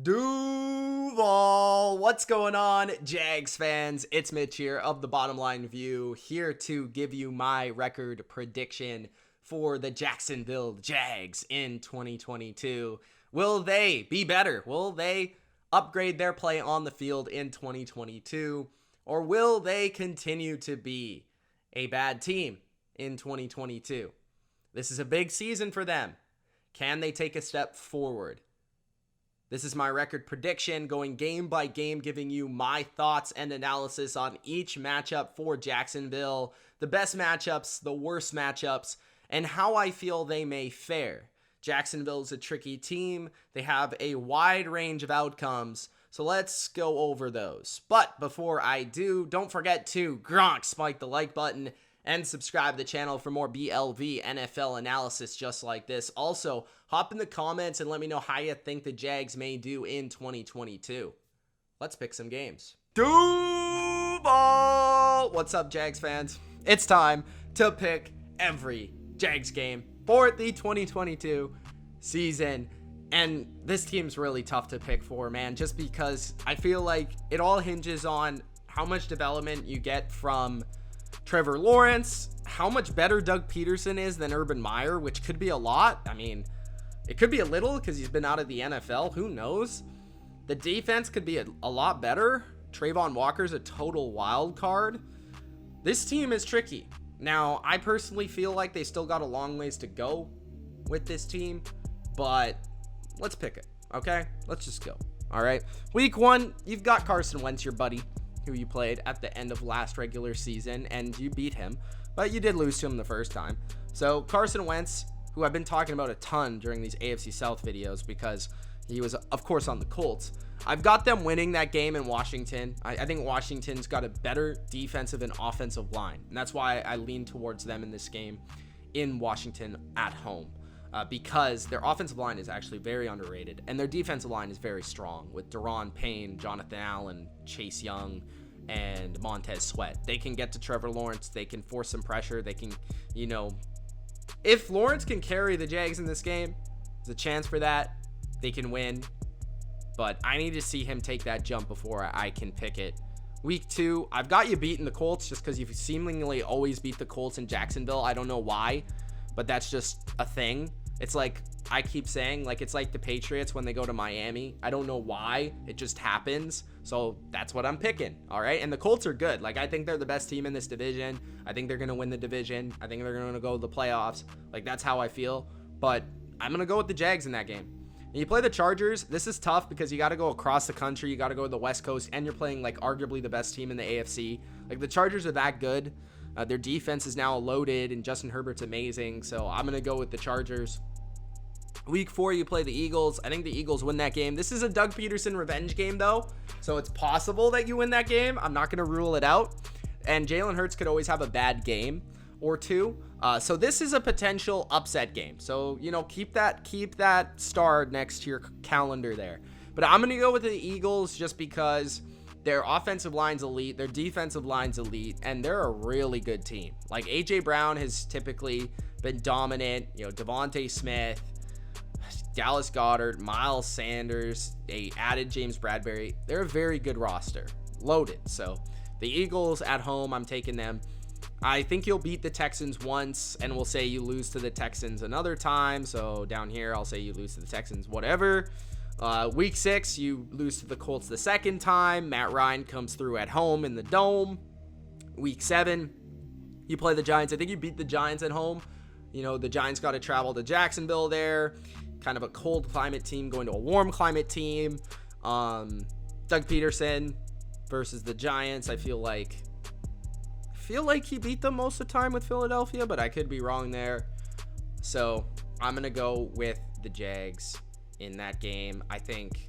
Duval, what's going on, Jags fans? It's Mitch here of the Bottom Line View, here to give you my record prediction for the Jacksonville Jags in 2022. Will they be better? Will they upgrade their play on the field in 2022? Or will they continue to be a bad team in 2022? This is a big season for them. Can they take a step forward? This is my record prediction, going game by game, giving you my thoughts and analysis on each matchup for Jacksonville, the best matchups, the worst matchups, and how I feel they may fare. Jacksonville is a tricky team. They have a wide range of outcomes, so let's go over those. But before I do, don't forget to spike the like button and subscribe to the channel for more BLV NFL analysis just like this. Also, hop in the comments and let me know how you think the Jags may do in 2022. Let's pick some games. Duval! What's up, Jags fans? It's time to pick every Jags game for the 2022 season. And this team's really tough to pick for, man, just because I feel like it all hinges on how much development you get from Trevor Lawrence, how much better Doug Peterson is than Urban Meyer, which could be a lot. I mean, it could be a little because he's been out of the NFL. Who knows? The defense could be a lot better. Trayvon Walker's a total wild card. This team is tricky. Now, I personally feel like they still got a long ways to go with this team, but let's pick it, okay? Let's just go. All right. Week 1, you've got Carson Wentz, your buddy, who you played at the end of last regular season, and you beat him, but you did lose to him the first time. So Carson Wentz, who I've been talking about a ton during these AFC South videos because he was, of course, on the Colts. I've got them winning that game in Washington. I think Washington's got a better defensive and offensive line, and that's why I lean towards them in this game in Washington at home. Because their offensive line is actually very underrated, and their defensive line is very strong with Daron Payne, Jonathan Allen, Chase Young, and Montez Sweat. They can get to Trevor Lawrence. They can force some pressure. They can, if Lawrence can carry the Jags in this game, there's a chance for that. They can win, but I need to see him take that jump before I can pick it. Week 2, I've got you beating the Colts just because you seemingly always beat the Colts in Jacksonville. I don't know why, but that's just a thing. It's like I keep saying, like it's like the Patriots when they go to Miami. I don't know why. It just happens. So that's what I'm picking. All right. And the Colts are good. Like, I think they're the best team in this division. I think they're going to win the division. I think they're going to go to the playoffs. Like, that's how I feel. But I'm going to go with the Jags in that game. And you play the Chargers. This is tough because you got to go across the country. You got to go to the West Coast, and you're playing like arguably the best team in the AFC. Like, the Chargers are that good. Their defense is now loaded, and Justin Herbert's amazing. So I'm going to go with the Chargers. Week 4, you play the Eagles. I think the Eagles win that game. This is a Doug Peterson revenge game, though, so it's possible that you win that game. I'm not going to rule it out. And Jalen Hurts could always have a bad game or two. So this is a potential upset game. So, keep that star next to your calendar there. But I'm going to go with the Eagles just because their offensive line's elite, their defensive line's elite, and they're a really good team. Like, A.J. Brown has typically been dominant. Devontae Smith, Dallas Goedert, Miles Sanders, they added James Bradbury. They're a very good roster, loaded. So the Eagles at home, I'm taking them. I think you'll beat the Texans once, and we'll say you lose to the Texans another time. So down here, I'll say you lose to the Texans, whatever. Week 6, you lose to the Colts the second time. Matt Ryan comes through at home in the Dome. Week 7, you play the Giants. I think you beat the Giants at home. The Giants got to travel to Jacksonville there. Kind of a cold climate team going to a warm climate team. Doug Peterson versus the Giants. I feel like he beat them most of the time with Philadelphia, but I could be wrong there. So I'm going to go with the Jags in that game. I think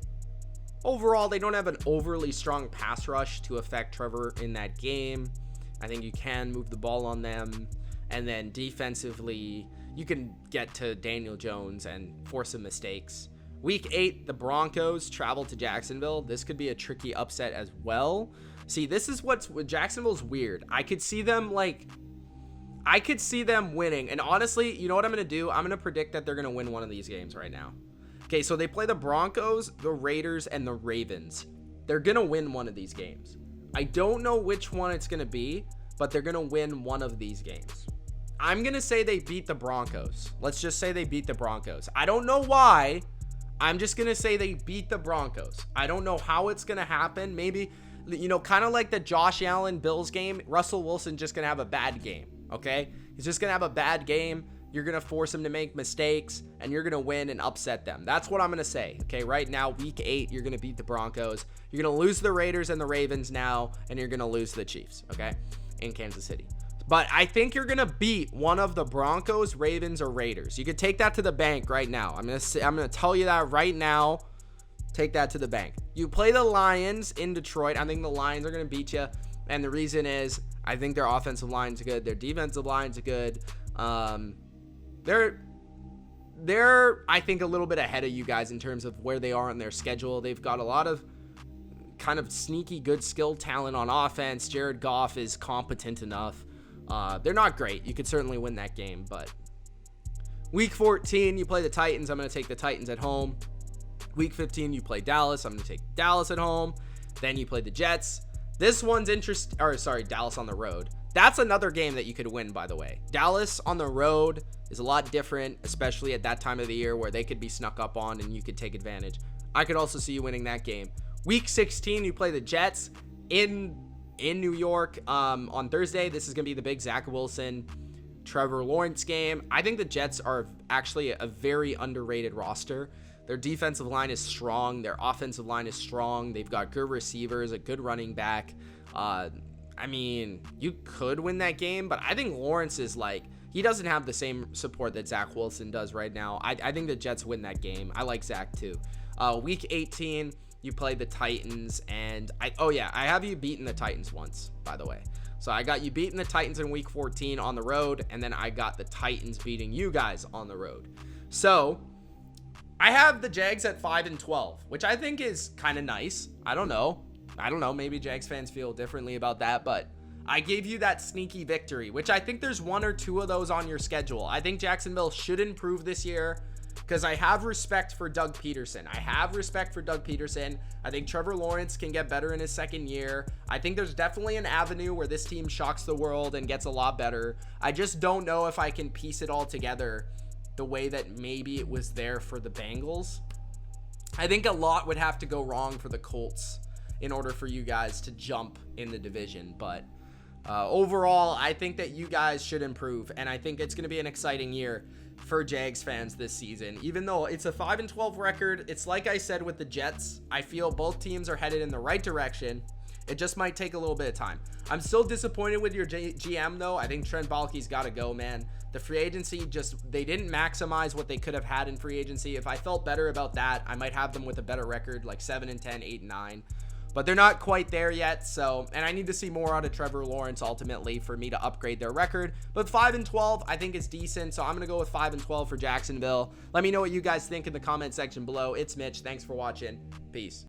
overall they don't have an overly strong pass rush to affect Trevor in that game. I think you can move the ball on them. And then defensively, you can get to Daniel Jones and force some mistakes. Week 8, the Broncos travel to Jacksonville. This could be a tricky upset as well. See, this is what's with Jacksonville's weird. I could see them winning. And honestly, you know what I'm going to do? I'm going to predict that they're going to win one of these games right now. Okay, so they play the Broncos, the Raiders, and the Ravens. They're going to win one of these games. I don't know which one it's going to be, but they're going to win one of these games. I'm going to say they beat the Broncos. Let's just say they beat the Broncos. I don't know why. I'm just going to say they beat the Broncos. I don't know how it's going to happen. Maybe, kind of like the Josh Allen Bills game, Russell Wilson just going to have a bad game, okay? He's just going to have a bad game. You're going to force him to make mistakes, and you're going to win and upset them. That's what I'm going to say, okay? Right now, week 8, you're going to beat the Broncos. You're going to lose the Raiders and the Ravens now, and you're going to lose the Chiefs, okay, in Kansas City. But I think you're going to beat one of the Broncos, Ravens, or Raiders. You could take that to the bank right now. I'm going to tell you that right now. Take that to the bank. You play the Lions in Detroit. I think the Lions are going to beat you, and the reason is I think their offensive line's good. Their defensive line's good. They're I think a little bit ahead of you guys in terms of where they are on their schedule. They've got a lot of kind of sneaky good skill talent on offense. Jared Goff is competent enough. They're not great. You could certainly win that game, but week 14 you play the Titans. I'm going to take the Titans at home. Week 15 you play Dallas. I'm going to take Dallas at home. Then you play the Jets. This one's Dallas on the road. That's another game that you could win, by the way. Dallas on the road is a lot different, especially at that time of the year where they could be snuck up on and you could take advantage. I could also see you winning that game. Week 16, you play the Jets in New York on Thursday. This is going to be the big Zach Wilson, Trevor Lawrence game. I think the Jets are actually a very underrated roster. Their defensive line is strong. Their offensive line is strong. They've got good receivers, a good running back. I mean, you could win that game, but I think Lawrence is he doesn't have the same support that Zach Wilson does right now. I think the Jets win that game. I like Zach too. Week 18, you play the Titans, and I have you beaten the Titans once, by the way. So I got you beating the Titans in week 14 on the road, and then I got the Titans beating you guys on the road. So I have the Jags at 5-12, which I think is kind of nice. I don't know. Maybe Jags fans feel differently about that, but I gave you that sneaky victory, which I think there's 1 or 2 of those on your schedule. I think Jacksonville should improve this year because I have respect for Doug Peterson. I think Trevor Lawrence can get better in his second year. I think there's definitely an avenue where this team shocks the world and gets a lot better. I just don't know if I can piece it all together the way that maybe it was there for the Bengals. I think a lot would have to go wrong for the Colts in order for you guys to jump in the division. But overall, I think that you guys should improve, and I think it's going to be an exciting year for Jags fans this season. Even though it's a 5-12 record, it's like I said with the Jets, I feel both teams are headed in the right direction. It just might take a little bit of time. I'm still disappointed with your GM, though. I think Trent Baalke's got to go, man. The free agency, they didn't maximize what they could have had in free agency. If I felt better about that, I might have them with a better record, like 7-10, 8-9. But they're not quite there yet, and I need to see more out of Trevor Lawrence ultimately for me to upgrade their record. But 5-12, I think is decent, so I'm going to go with 5-12 for Jacksonville. Let me know what you guys think in the comment section below. It's Mitch. Thanks for watching. Peace.